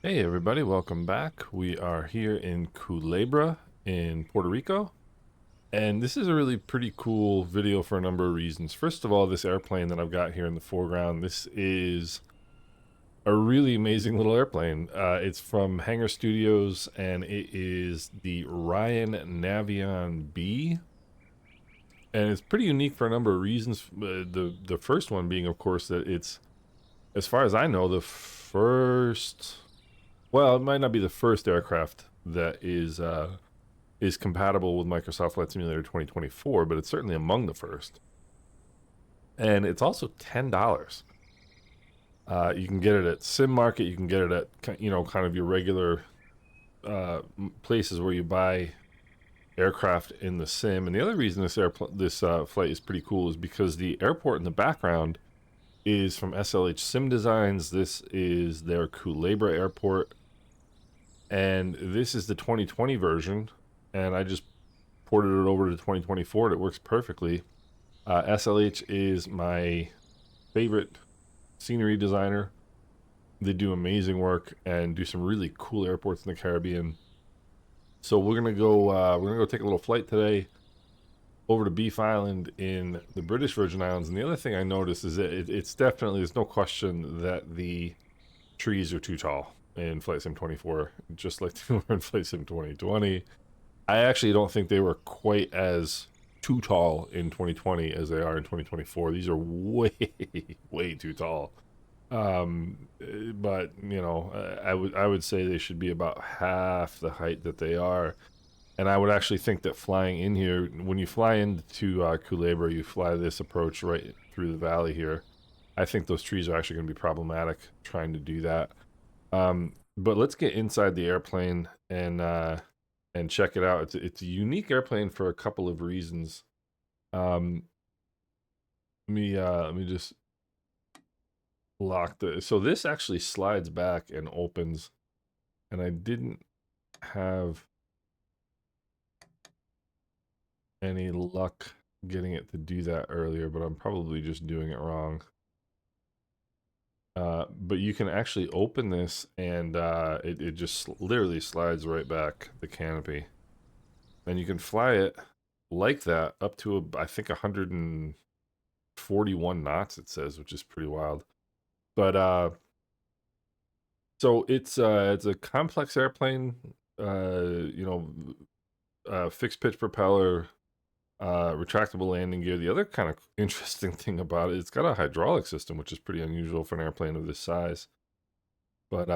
Hey everybody, welcome back. We are here in Culebra in Puerto Rico, and this is a really pretty cool video for a number of reasons. First of all, this airplane that I've got here in the foreground, this is a really amazing little airplane. It's from Hangar Studios, and it is the Ryan Navion B, and it's pretty unique for a number of reasons. The first one being, of course, that it's, as far as I know, the first. Well, it might not be the first aircraft that is compatible with Microsoft Flight Simulator 2024, but it's certainly among the first. And it's also $10. You can get it at Sim Market. You can get it at kind of your regular places where you buy aircraft in the sim. And the other reason this flight is pretty cool is because the airport in the background is from SLH Sim Designs. This is their Culebra Airport, and this is the 2020 version. And I just ported it over to 2024, and it works perfectly. SLH is my favorite scenery designer. They do amazing work and do some really cool airports in the Caribbean. So we're gonna go. We're gonna go take a little flight today over to Beef Island in the British Virgin Islands. And the other thing I noticed is that it's definitely, there's no question that the trees are too tall in Flight Sim 24, just like they were in Flight Sim 2020. I actually don't think they were quite as too tall in 2020 as they are in 2024. These are way, way too tall. But I would say they should be about half the height that they are. And I would actually think that flying in here, when you fly into Culebra, you fly this approach right through the valley here. I think those trees are actually going to be problematic trying to do that. But let's get inside the airplane and check it out. It's a unique airplane for a couple of reasons. Um, let me just lock the. So this actually slides back and opens, and I didn't have any luck getting it to do that earlier, but I'm probably just doing it wrong. But you can actually open this, and it just literally slides right back the canopy, and you can fly it like that up to I think 141 knots, it says, which is pretty wild. But so it's a complex airplane. Fixed pitch propeller, retractable landing gear. The other kind of interesting thing about it, it's got a hydraulic system, which is pretty unusual for an airplane of this size. But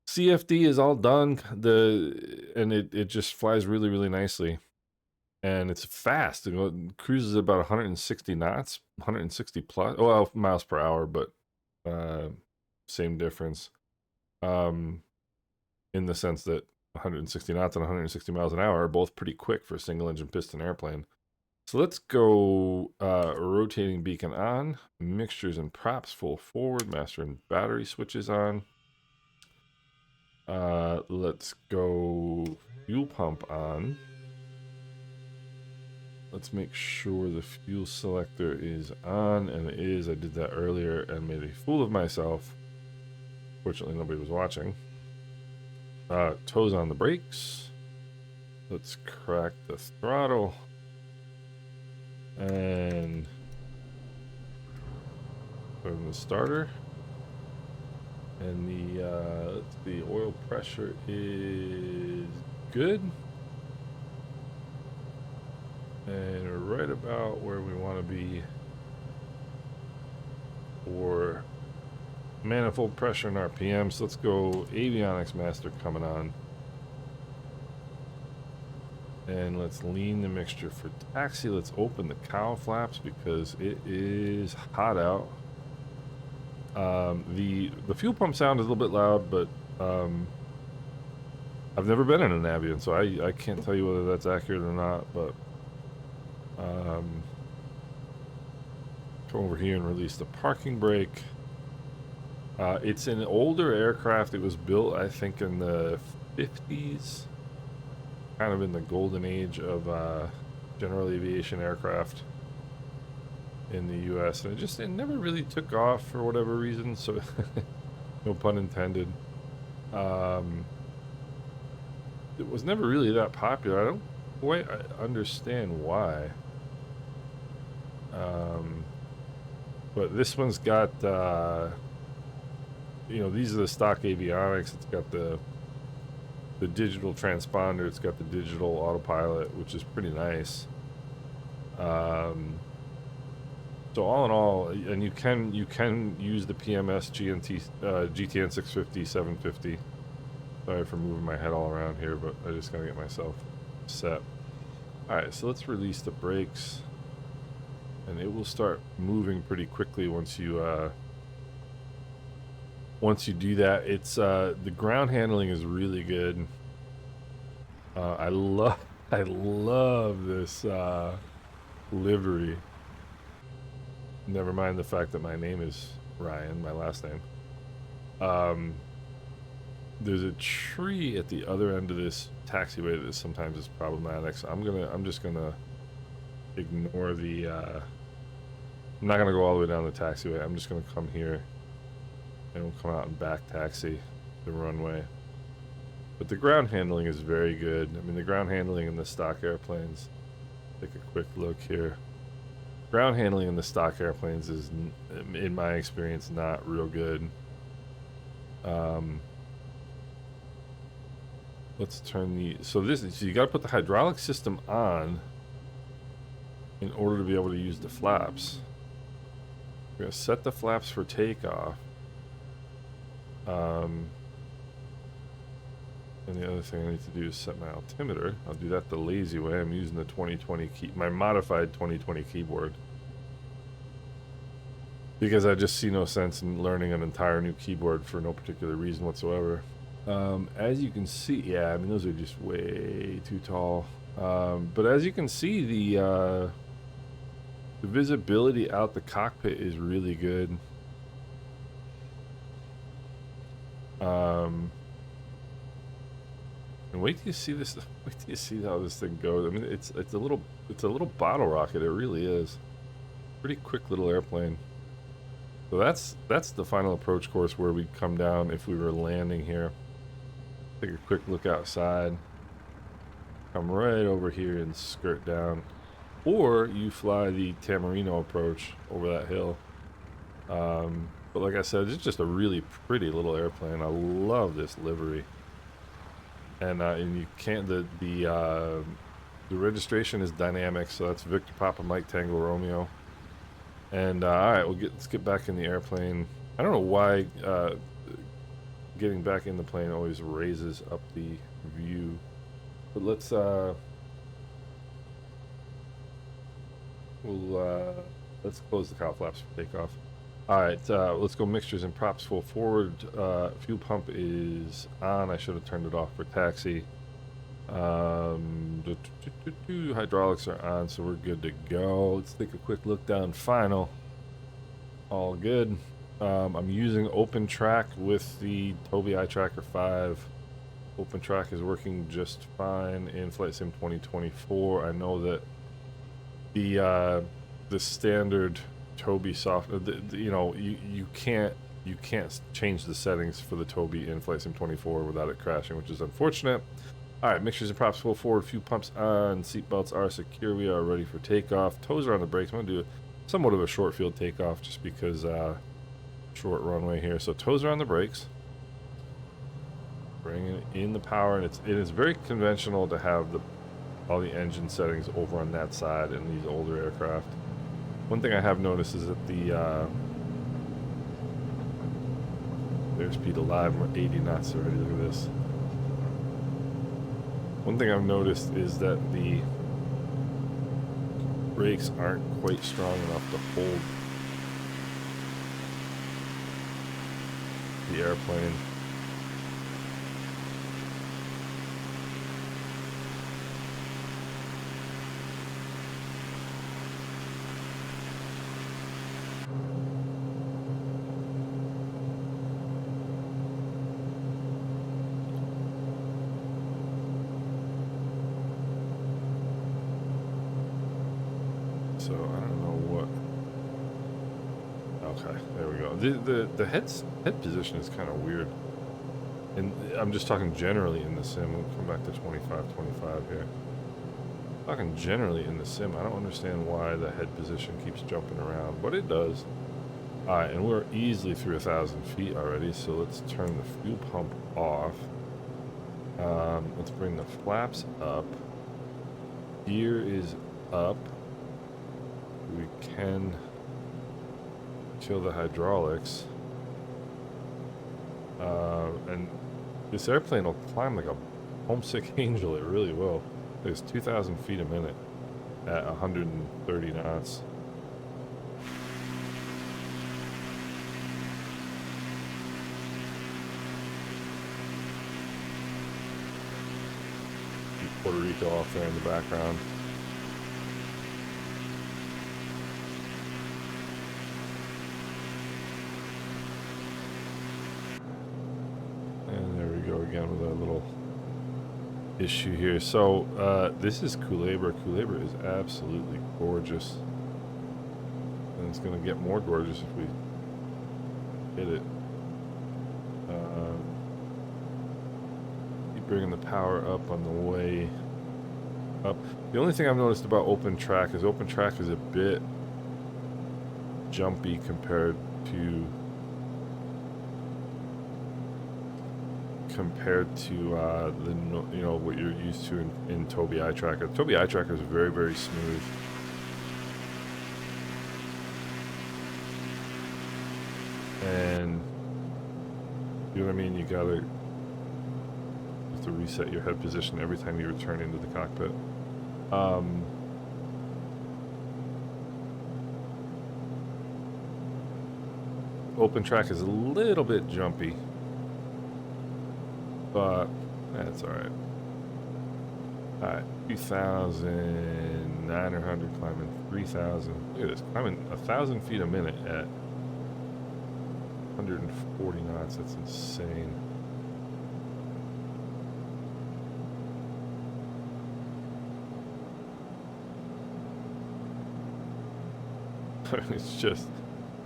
CFD is all done. It just flies really, really nicely, and it's fast. It cruises about 160 knots, 160 plus, well, miles per hour, but uh, same difference. In the sense that 160 knots and 160 miles an hour are both pretty quick for a single engine piston airplane. So let's go rotating beacon on, mixtures and props full forward, master and battery switches on. Let's go fuel pump on. Let's make sure the fuel selector is on, and it is. I did that earlier and made a fool of myself. Fortunately, nobody was watching. Toes on the brakes. Let's crack the throttle. And turn the starter. And the oil pressure is good. And we're right about where we want to be for manifold pressure and RPM. So let's go avionics master coming on. And let's lean the mixture for taxi. Let's open the cowl flaps because it is hot out. The fuel pump sound is a little bit loud, but I've never been in an Navion, so I can't tell you whether that's accurate or not. But come over here and release the parking brake. It's an older aircraft. It was built, I think, in the 50s, kind of in the golden age of general aviation aircraft in the U.S. And it never really took off for whatever reason. So, no pun intended. It was never really that popular. I don't quite understand why. But this one's got, you know, these are the stock avionics. It's got the digital transponder. It's got the digital autopilot, which is pretty nice. So all in all, and you can use the PMS GTN 650, 750. Sorry for moving my head all around here, but I just gotta get myself set. All right, so let's release the brakes, and it will start moving pretty quickly once you do that. It's the ground handling is really good. I love this livery. Never mind the fact that my name is Ryan, my last name. There's a tree at the other end of this taxiway that sometimes is problematic, so I'm just gonna ignore the I'm not gonna go all the way down the taxiway. I'm just gonna come here and we'll come out and back taxi the runway. But the ground handling is very good. I mean, the ground handling in the stock airplanes, take a quick look here. Ground handling in the stock airplanes is, in my experience, not real good. Let's turn so you gotta put the hydraulic system on in order to be able to use the flaps. We're gonna set the flaps for takeoff. And the other thing I need to do is set my altimeter. I'll do that the lazy way. I'm using the 2020 my modified 2020 keyboard, because I just see no sense in learning an entire new keyboard for no particular reason whatsoever. As you can see, yeah, I mean, those are just way too tall. But as you can see, the visibility out the cockpit is really good. And wait till you see this. Wait till you see how this thing goes. I mean, it's a little bottle rocket. It really is. Pretty quick little airplane. So that's the final approach course where we'd come down if we were landing here. Take a quick look outside. Come right over here and skirt down, or you fly the Tamarino approach over that hill. But like I said, it's just a really pretty little airplane. I love this livery. And you can't, the registration is dynamic, so that's Victor Papa Mike Tango Romeo. And all right, let's get back in the airplane. I don't know why getting back in the plane always raises up the view, but let's close the cow flaps for takeoff. All right, let's go mixtures and props full forward. Fuel pump is on. I should have turned it off for taxi. Hydraulics are on, so we're good to go. Let's take a quick look down final. All good. I'm using Open Track with the Tobii iTracker 5. Open Track is working just fine in Flight Sim 2024. I know that the standard Tobii software, you know, you can't change the settings for the Tobii in Flight Sim 24 without it crashing, which is unfortunate. All right, mixtures and props full forward, few pumps on, seatbelts are secure, we are ready for takeoff. Toes are on the brakes. I'm gonna do somewhat of a short field takeoff just because short runway here. So toes are on the brakes. Bringing in the power, and it is very conventional to have all the engine settings over on that side in these older aircraft. One thing I have noticed is that the airspeed alive, we're 80 knots already. Look at this. One thing I've noticed is that the brakes aren't quite strong enough to hold the airplane. So I don't know what. Okay, there we go. The head position is kind of weird. And I'm just talking generally in the sim. We'll come back to 25 here. Talking generally in the sim, I don't understand why the head position keeps jumping around, but it does. All right, and we're easily through 1,000 feet already, so let's turn the fuel pump off. Let's bring the flaps up. Gear is up. We can kill the hydraulics. And this airplane will climb like a homesick angel. It really will. There's 2,000 feet a minute at 130 knots. Keep Puerto Rico off there in the background. And there we go again with our little issue here. So this is Culebra. Culebra is absolutely gorgeous, and it's going to get more gorgeous if we hit it. Keep bringing the power up on the way up. The only thing I've noticed about open track is a bit jumpy compared to the what you're used to in Tobii Eye Tracker. Tobii Eye Tracker is very, very smooth. And you know what I mean? You have to reset your head position every time you return into the cockpit. Open track is a little bit jumpy, but that's all right. All right, 2,900 climbing 3,000. Look at this, climbing 1,000 feet a minute at 140 knots. That's insane.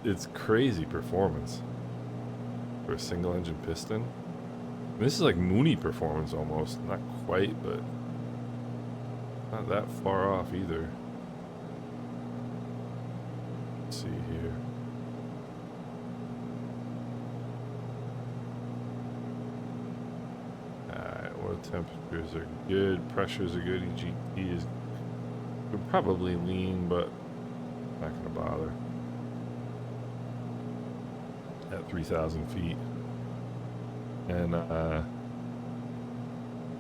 It's crazy performance for a single engine piston. This is like Mooney performance almost. Not quite, but not that far off either. Let's see here. Alright, oil temperatures are good. Pressures are good. EGT is probably lean, but not going to bother. At 3,000 feet. And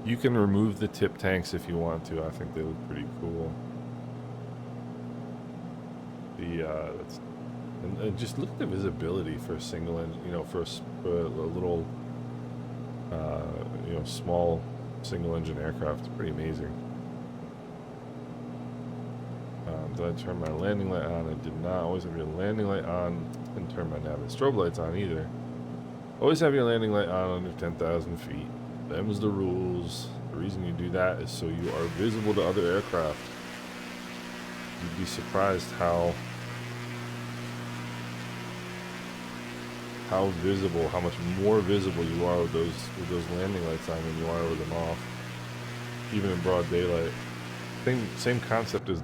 you can remove the tip tanks if you want to. I think they look pretty cool. And just look at the visibility for a single engine, for a little, small single engine aircraft. It's pretty amazing. Did I turn my landing light on? I did not. Always have your landing light on. Didn't turn my nav and strobe lights on either. Always have your landing light on under 10,000 feet. Them's the rules. The reason you do that is so you are visible to other aircraft. You'd be surprised how visible, how much more visible you are with those landing lights on than you are with them off. Even in broad daylight. Same concept as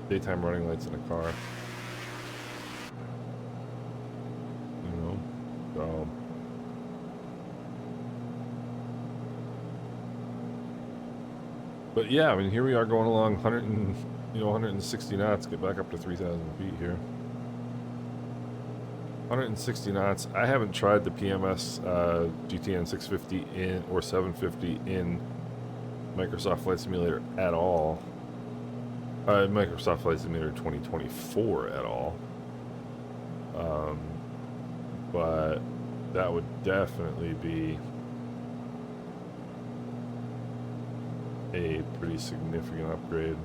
daytime running lights in a car. So but yeah, I mean, here we are going along 160 knots, get back up to 3,000 feet here. 160 knots. I haven't tried the PMS GTN 650 or 750 in Microsoft Flight Simulator at all. Microsoft Flight Simulator 2024 at all. But that would definitely be a pretty significant upgrade.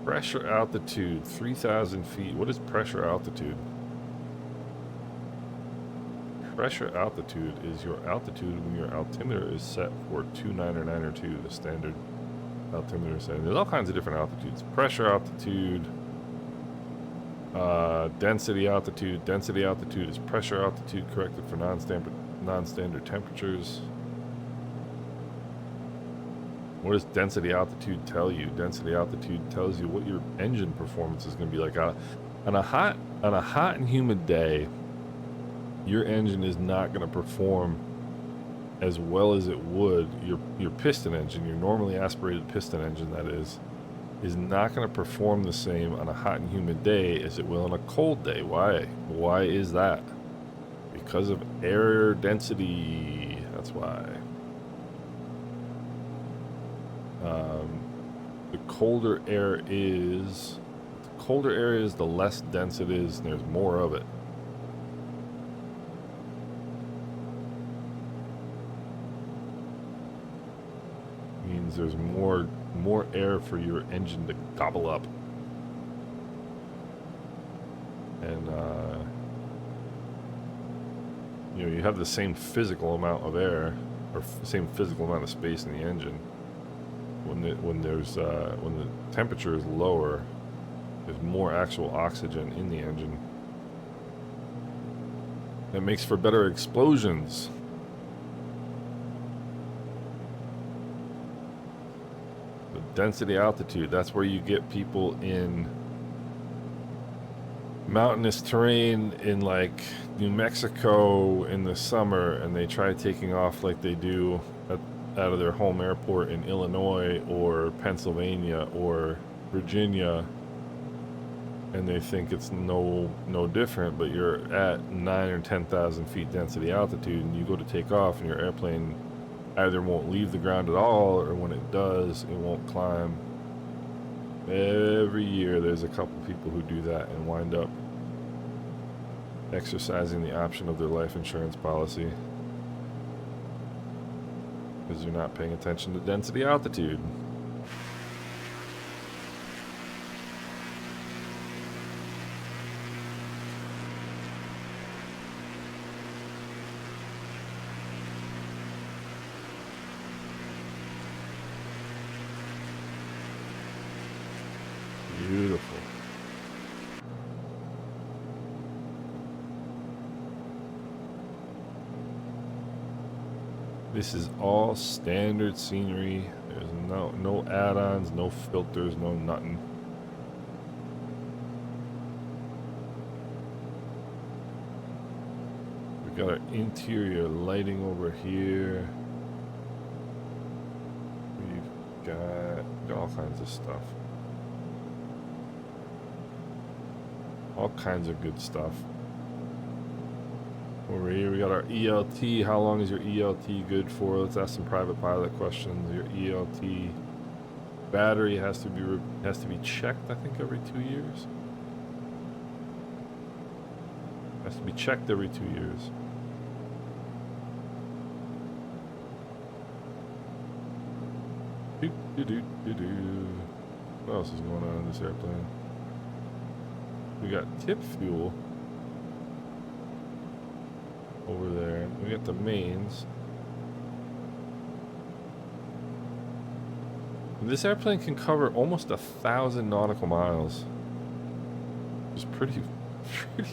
Pressure altitude, 3,000 feet. What is pressure altitude? Pressure altitude is your altitude when your altimeter is set for 29 or 9 or 2, the standard altimeter setting. There's all kinds of different altitudes. Pressure altitude. Density altitude. Density altitude is pressure altitude corrected for non-standard temperatures. What does density altitude tell you? Density altitude tells you what your engine performance is going to be like. On a hot and humid day, your engine is not going to perform as well as it would. Your piston engine, your normally aspirated piston engine, that is not going to perform the same on a hot and humid day as it will on a cold day. Why? Why is that? Because of air density. That's why. The colder air is, the less dense it is, and there's more of it. Means there's more air for your engine to gobble up. And you know, you have the same physical amount of air, or same physical amount of space in the engine. When the temperature is lower, there's more actual oxygen in the engine. That makes for better explosions. The density altitude, that's where you get people in mountainous terrain in like New Mexico in the summer, and they try taking off like they do out of their home airport in Illinois or Pennsylvania or Virginia, and they think it's no different, but you're at 9,000 or 10,000 feet density altitude, and you go to take off and your airplane either won't leave the ground at all, or when it does, it won't climb. Every year there's a couple people who do that and wind up exercising the option of their life insurance policy because you're not paying attention to density altitude. Beautiful. This is all standard scenery. There's no add-ons, no filters, no nothing. We got our interior lighting over here. We've got all kinds of stuff. All kinds of good stuff. Over here we got our ELT. How long is your ELT good for? Let's ask some private pilot questions. Your ELT battery has to be checked, I think, every 2 years. Has to be checked every 2 years. What else is going on in this airplane? We got tip fuel over there. We got the mains. This airplane can cover almost 1,000 nautical miles. It's pretty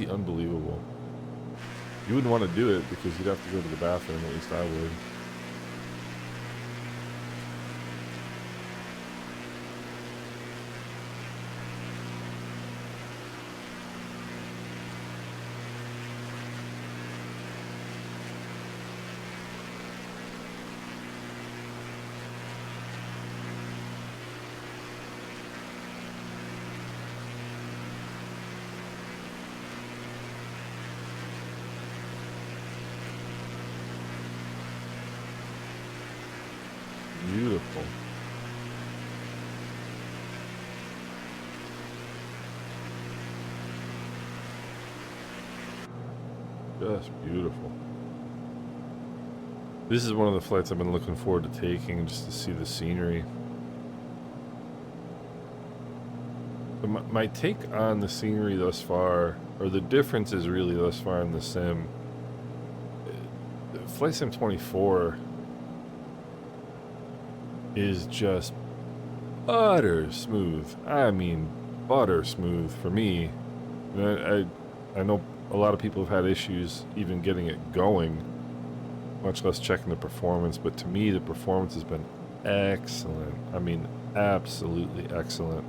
unbelievable. You wouldn't want to do it because you'd have to go to the bathroom, at least I would. Beautiful. Just beautiful. This is one of the flights I've been looking forward to taking, just to see the scenery. But my take on the scenery thus far, or the differences really thus far in the sim, Flight Sim 24 is just butter smooth. I mean, butter smooth for me. I know a lot of people have had issues even getting it going, much less checking the performance, but to me the performance has been excellent. I mean, absolutely excellent.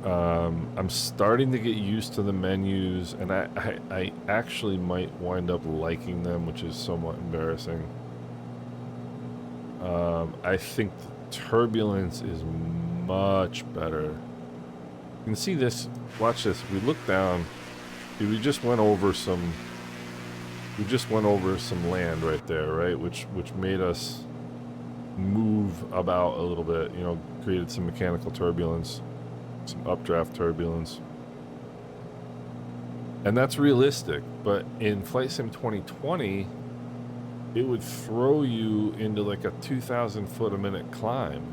I'm starting to get used to the menus, and I actually might wind up liking them, which is somewhat embarrassing. I think the turbulence is much better. You can see this, watch this, we look down, we just went over some land right there, right? Which made us move about a little bit, you know, created some mechanical turbulence, some updraft turbulence. And that's realistic, but in Flight Sim 2020, it would throw you into like a 2,000 foot a minute climb,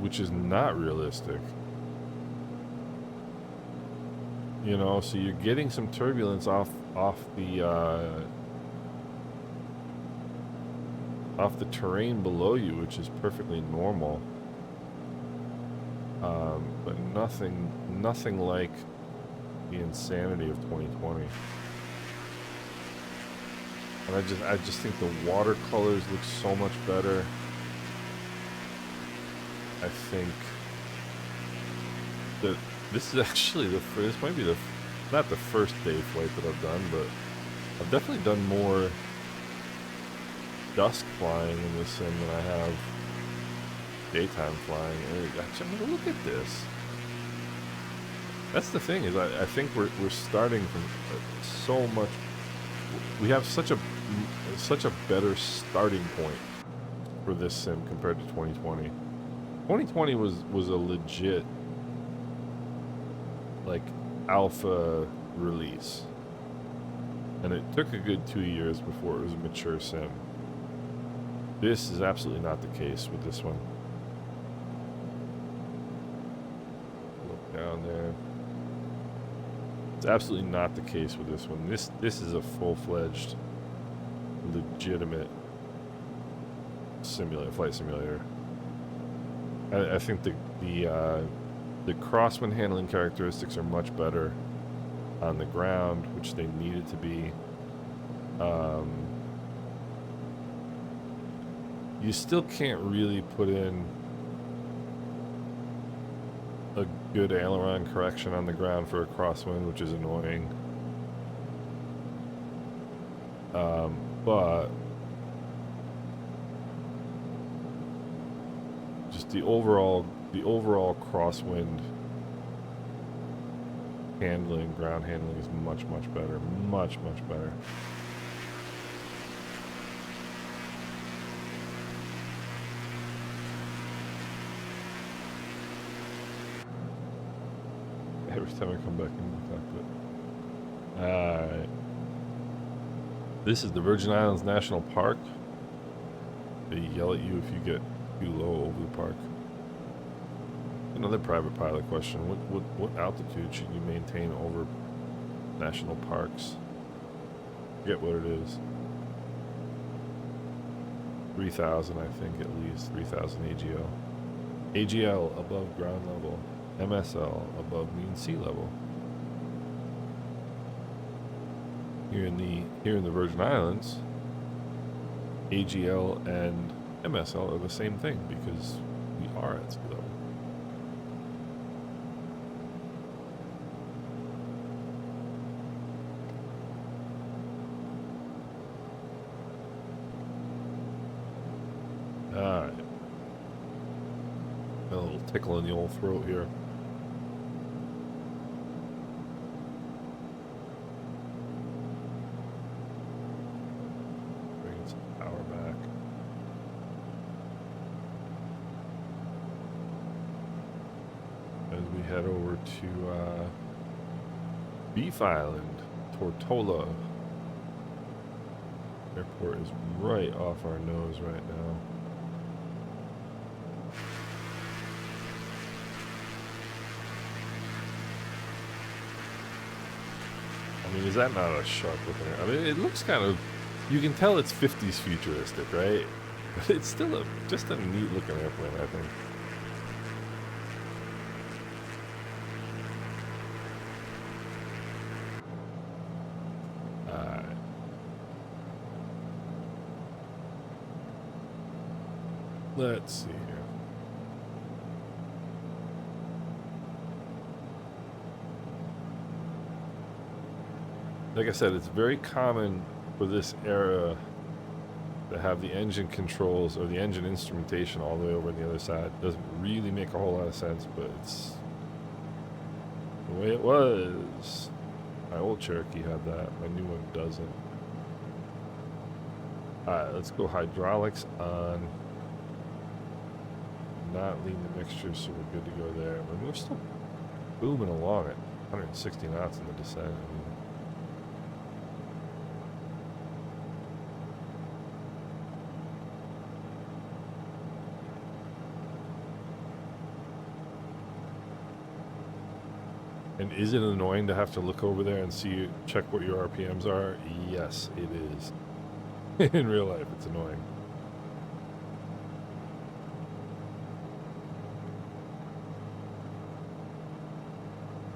which is not realistic. You know, so you're getting some turbulence off the terrain below you, which is perfectly normal. But nothing like the insanity of 2020. And I just think the watercolors look so much better. I think that this is actually this might be not the first day flight that I've done, but I've definitely done more dusk flying in this sim than I have daytime flying. And actually, look at this. That's the thing, is I think we're starting from so much. We have such a better starting point for this sim compared to 2020. 2020 was a legit like alpha release, and it took a good 2 years before it was a mature sim. This is absolutely not the case with this one. Look down there. It's absolutely not the case with this one. This is a full-fledged, legitimate flight simulator. I think the crosswind handling characteristics are much better on the ground, which they needed to be. You still can't really put in a good aileron correction on the ground for a crosswind, which is annoying. But just the overall crosswind handling, ground handling is much better, much better. Every time I come back in the cockpit. Alright. This is the Virgin Islands National Park. They yell at you if you get too low over the park. Another private pilot question. What altitude should you maintain over national parks? Forget what it is. 3,000, I think, at least. 3,000 AGL. AGL above ground level. MSL above mean sea level. Here in the Virgin Islands, AGL and MSL are the same thing because we are at sea level. Alright. A little tickle in the old throat here. Head over to Beef Island, Tortola. Airport is right off our nose right now. I mean, is that not a sharp looking airplane? I mean, it looks kind of, you can tell it's 50s futuristic, right? But it's still just a neat looking airplane, I think. Let's see here. Like I said, it's very common for this era to have the engine controls or the engine instrumentation all the way over on the other side. Doesn't really make a whole lot of sense, but it's the way it was. My old Cherokee had that. My new one doesn't. Alright, let's go hydraulics on. Not lean the mixture, so we're good to go there. But we're still booming along at 160 knots in the descent. I mean, and is it annoying to have to look over there and see, check what your RPMs are? Yes, it is. In real life, it's annoying.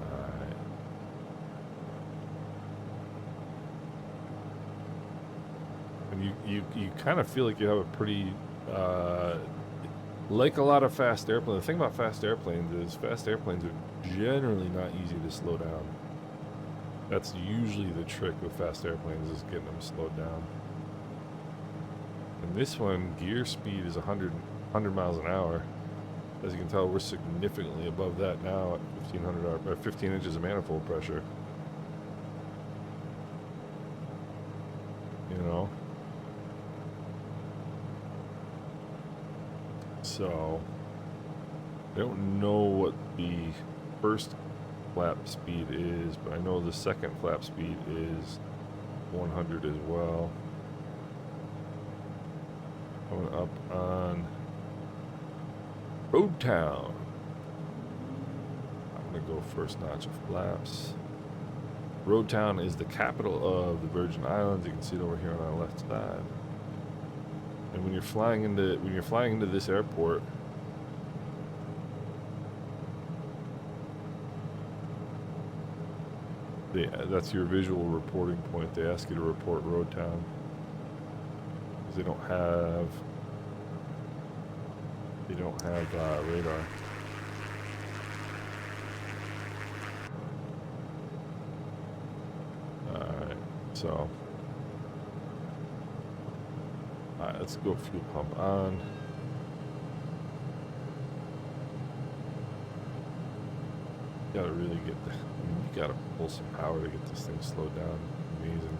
Alright. And you kind of feel like you have a pretty, like a lot of fast airplanes. The thing about fast airplanes is fast airplanes are generally not easy to slow down. That's usually the trick with fast airplanes, is getting them slowed down. And this one, gear speed is 100 miles an hour. As you can tell, we're significantly above that now at 15 inches of manifold pressure. You know? So, I don't know what the first flap speed is, but I know the second flap speed is 100 as well. Coming up on Road Town. I'm gonna go first notch of flaps. Road Town is the capital of the Virgin Islands. You can see it over here on our left side. And when you're flying into this airport, that's your visual reporting point. They ask you to report Road Town because they don't have radar. Alright, so alright, let's go fuel pump on. Gotta really get the, you gotta pull some power to get this thing slowed down. Amazing.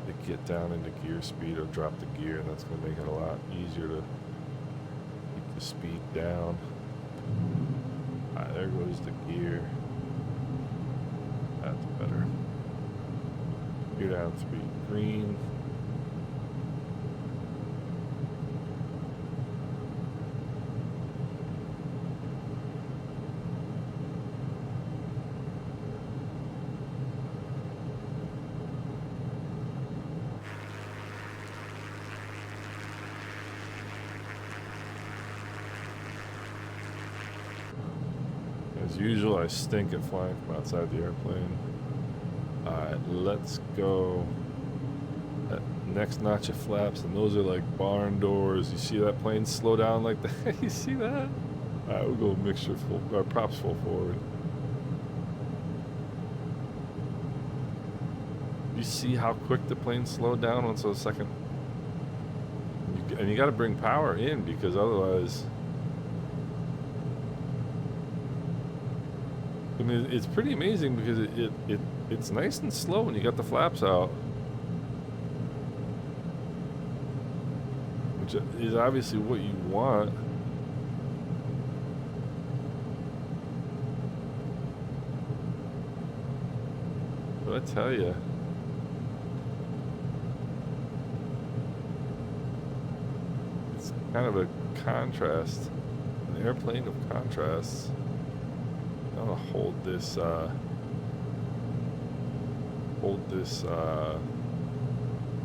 To get down into gear speed or drop the gear, and that's gonna make it a lot easier to keep the speed down. Alright, there goes the gear. That's better. Gear down 3 green. As usual, I stink at flying from outside the airplane. Alright, let's go. That next notch of flaps, and those are like barn doors. You see that plane slow down like that? You see that? Alright, we'll go mixture full, or props full forward. You see how quick the plane slowed down once a second? And you gotta bring power in, because otherwise, I mean, it's pretty amazing because it's nice and slow when you got the flaps out, which is obviously what you want. But I tell you, it's kind of a contrast, an airplane of contrasts. I'm gonna hold this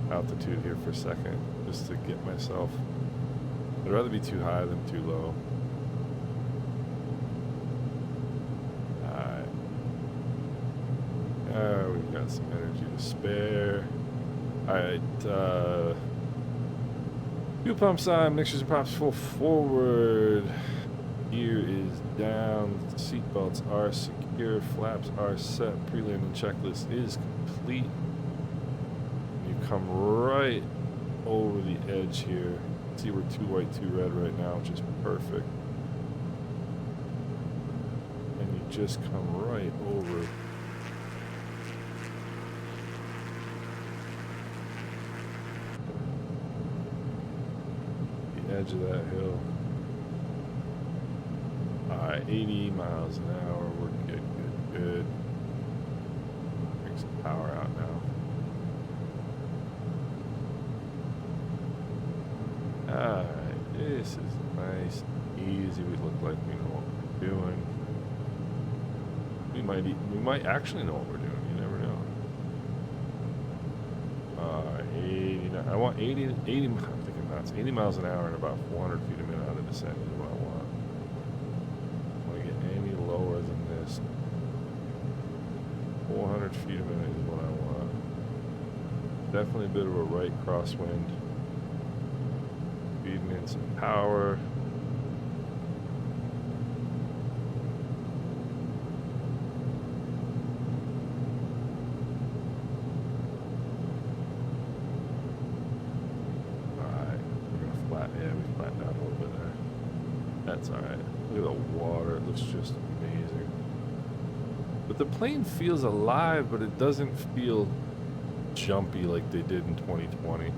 altitude here for a second, just to get myself. I'd rather be too high than too low. Alright. We've got some energy to spare. Alright, fuel pump side, mixtures and props full forward. Gear is down, seatbelts are secure, flaps are set, pre-landing checklist is complete. You come right over the edge here. See, we're 2 white, 2 red right now, which is perfect. And you just come right over. The edge of that hill. Alright, 80 miles an hour. We're good, good, good. Bring some power out now. Alright, this is nice, easy. We look like we know what we're doing. We might actually know what we're doing. You never know. 89. I want 80. I'm thinking nuts. 80 miles an hour and about 400 feet a minute out of descent is what I want. I want to get any lower than this. 400 feet a minute is what I want. Definitely a bit of a right crosswind. Feeding in some power. Alright, we're gonna flatten. Yeah, we flattened out a little bit there. That's alright. Look at the water, it looks just amazing. But the plane feels alive, but it doesn't feel jumpy like they did in 2020.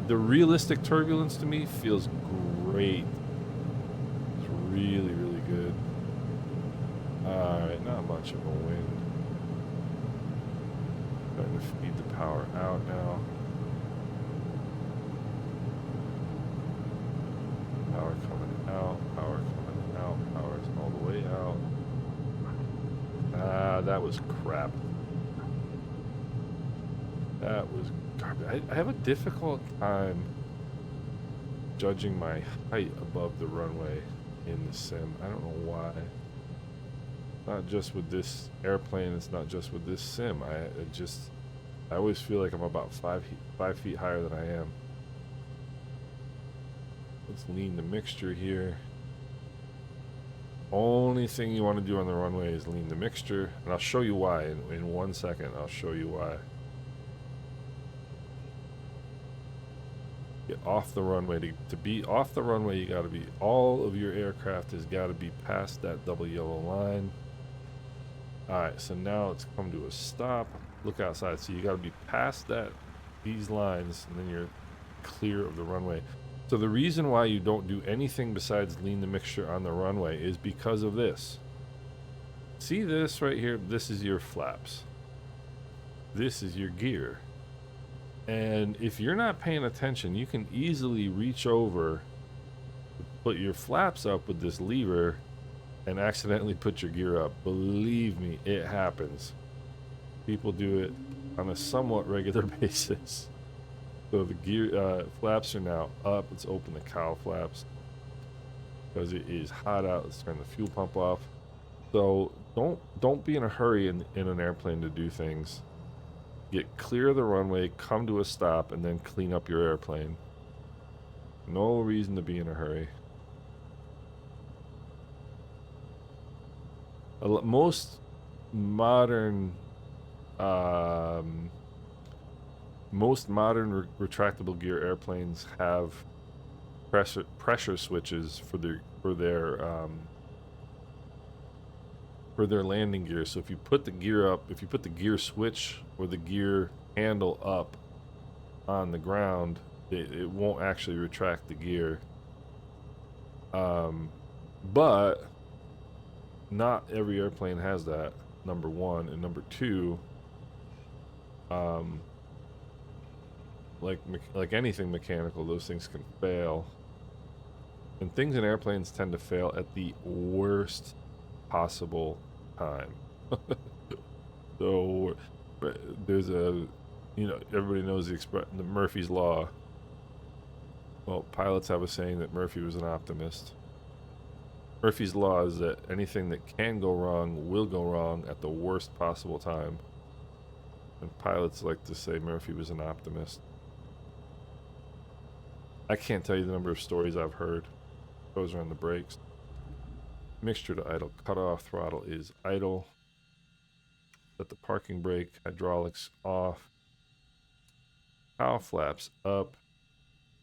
The realistic turbulence to me feels great. It's really, really good. Alright, not much of a wind. Starting to feed the power out now. Power coming out, power coming out, power's all the way out. Ah, that was crap. That was garbage. I have a difficult time judging my height above the runway in the sim. I don't know why. Not just with this airplane, it's not just with this sim. I always feel like I'm about 5 feet higher than I am. Let's lean the mixture here. Only thing you want to do on the runway is lean the mixture, and I'll show you why in 1 second. I'll show you why. Get off the runway. To be off the runway, you got to be, all of your aircraft has got to be past that double yellow line. Alright, so now it's come to a stop. Look outside. So you got to be past these lines, and then you're clear of the runway. So the reason why you don't do anything besides lean the mixture on the runway is because of this. See this right here? This is your flaps. This is your gear. And if you're not paying attention, you can easily reach over, put your flaps up with this lever, and accidentally put your gear up. Believe me, it happens. People do it on a somewhat regular basis. So the gear flaps are now up. Let's open the cowl flaps because it is hot out. Let's turn the fuel pump off. So don't be in a hurry in an airplane to do things. Get clear of the runway, come to a stop, and then clean up your airplane. No reason to be in a hurry. Most modern retractable gear airplanes have pressure switches for their landing gear. So if you put the gear up, if you put the gear switch or the gear handle up on the ground, it won't actually retract the gear. But not every airplane has that, number one. And number two, like anything mechanical, those things can fail. And things in airplanes tend to fail at the worst possible time. So there's everybody knows the Murphy's Law. Well, pilots have a saying that Murphy was an optimist. Murphy's Law is that anything that can go wrong will go wrong at the worst possible time. And pilots like to say Murphy was an optimist. I can't tell you the number of stories I've heard. Those are on the brakes. Mixture to idle. Cutoff throttle is idle. Set the parking brake. Hydraulics off. Cowl flaps up.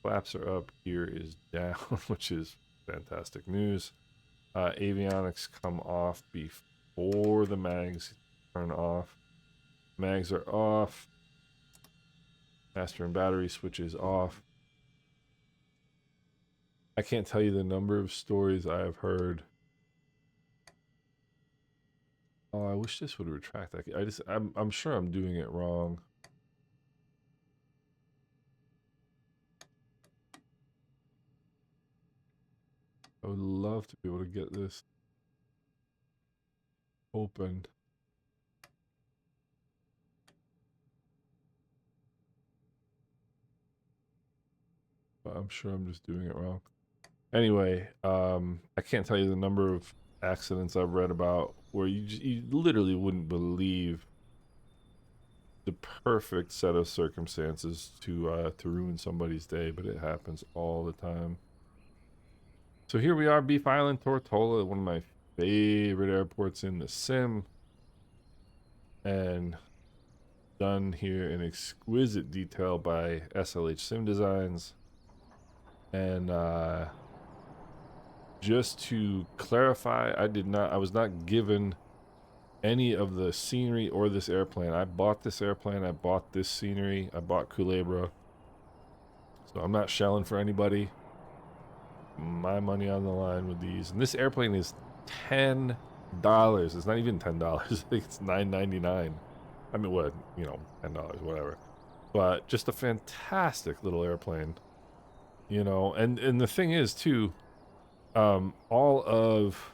Flaps are up. Gear is down, which is fantastic news. Avionics come off before the mags turn off. Mags are off. Master and battery switches off. I can't tell you the number of stories I have heard. Oh, I wish this would retract. I'm sure I'm doing it wrong. I would love to be able to get this opened. But I'm sure I'm just doing it wrong. Anyway, I can't tell you the number of accidents I've read about where you literally wouldn't believe the perfect set of circumstances to ruin somebody's day, but it happens all the time. So here we are, Beef Island, Tortola, one of my favorite airports in the sim, and done here in exquisite detail by SLH Sim Designs. And just to clarify, I was not given any of the scenery or this airplane. I bought this airplane, I bought this scenery, I bought Culebra. So I'm not shelling for anybody. My money on the line with these. And this airplane is $10. It's not even $10. I think it's $9.99. I mean, what, you know, $10, whatever. But just a fantastic little airplane. You know, and the thing is too, all of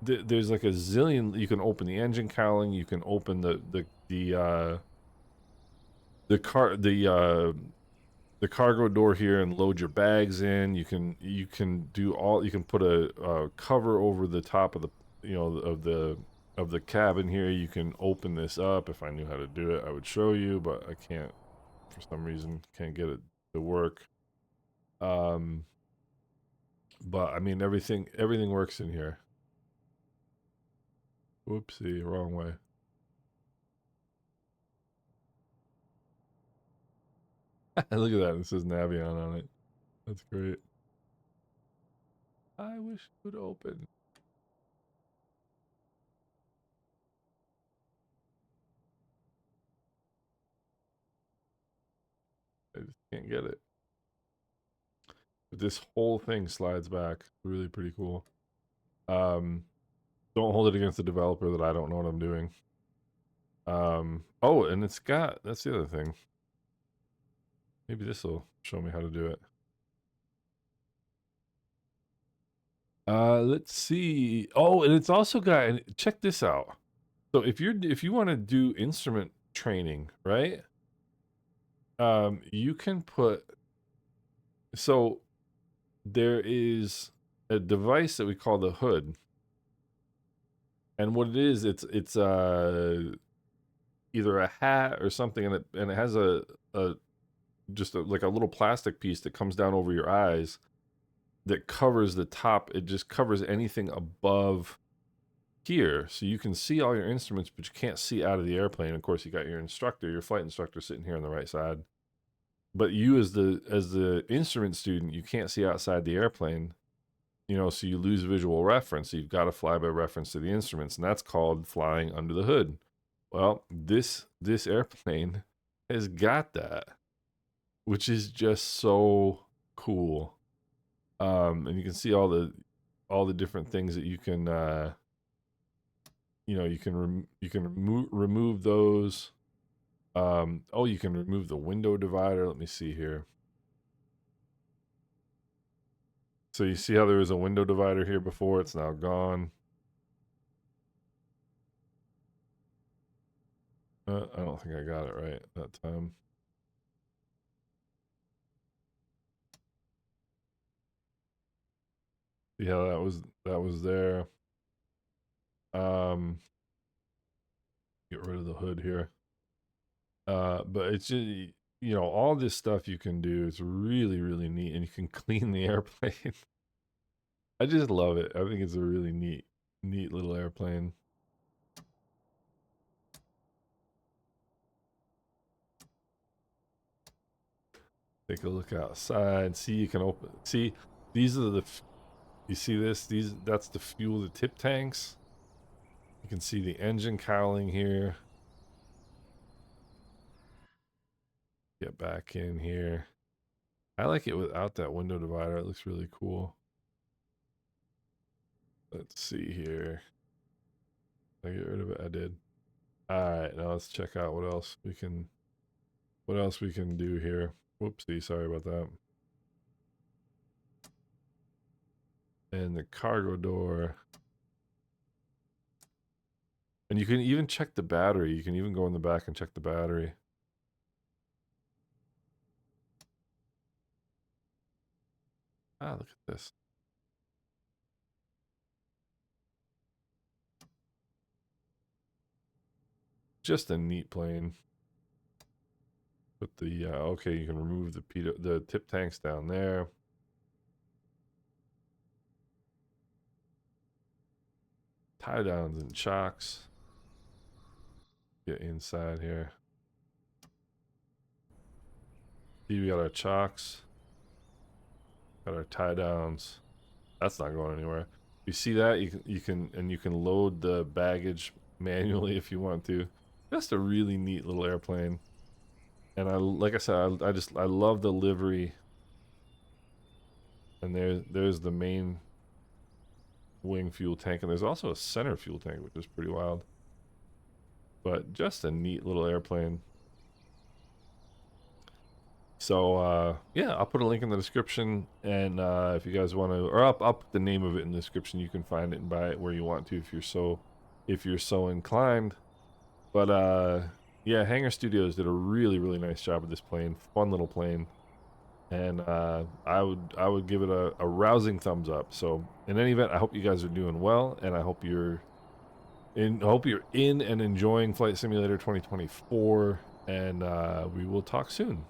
there's like a zillion. You can open the engine cowling. You can open the cargo door here and load your bags in. You can do all. You can put a cover over the top of the of the cabin here. You can open this up. If I knew how to do it, I would show you, but I can't for some reason. Can't get it to work. But I mean everything works in here. Whoopsie, wrong way. Look at that. It says Navion on it. That's great. I wish it would open. I just can't get it. But this whole thing slides back. Really pretty cool. Don't hold it against the developer that I don't know what I'm doing. Oh, and it's got, that's the other thing. Maybe this will show me how to do it. Let's see. Oh, and it's also got, and check this out. So if you want to do instrument training, right? You can put, so there is a device that we call the hood. And what it is, it's either a hat or something, and it has a just like a little plastic piece that comes down over your eyes that covers the top. It just covers anything above here, so you can see all your instruments, but you can't see out of the airplane. Of course, you got your instructor, your flight instructor, sitting here on the right side. But you, as the instrument student, you can't see outside the airplane. You know, so you lose visual reference. So you've got to fly by reference to the instruments, and that's called flying under the hood. Well, this airplane has got that, which is just so cool. And you can see all the different things that you can you can remove those. Oh, you can remove the window divider. Let me see here. So you see how there was a window divider here before? It's now gone. I don't think I got it right that time. See how that was there. You Get rid of the hood here. But it's just, you know, all this stuff you can do is really, really neat, and you can clean the airplane. I just love it. I think it's a really neat little airplane. Take a look outside. See, you can open. See, these are the. You see this? That's the fuel, the tip tanks. You can see the engine cowling here. Get back in here. I like it without that window divider. It looks really cool. Let's see here. Did I get rid of it? I did. Alright, now let's check out what else we can do here. Whoopsie, sorry about that. And the cargo door. And you can even check the battery. You can even go in the back and check the battery. Ah, look at this. Just a neat plane. Put the okay, you can remove the tip tanks down there. Tie downs and chocks. Get inside here. See, we got our chocks. Got our tie downs. That's not going anywhere. You see that? You can load the baggage manually if you want to. Just a really neat little airplane. And like I said, I love the livery. And there's the main wing fuel tank, and there's also a center fuel tank, which is pretty wild. But just a neat little airplane. So yeah, I'll put a link in the description, and if you guys want to, or I'll put the name of it in the description. You can find it and buy it where you want to if you're so inclined. But yeah, Hangar Studios did a really nice job with this plane. Fun little plane, and I would give it a rousing thumbs up. So in any event, I hope you guys are doing well, and I hope you're in and enjoying Flight Simulator 2024, and we will talk soon.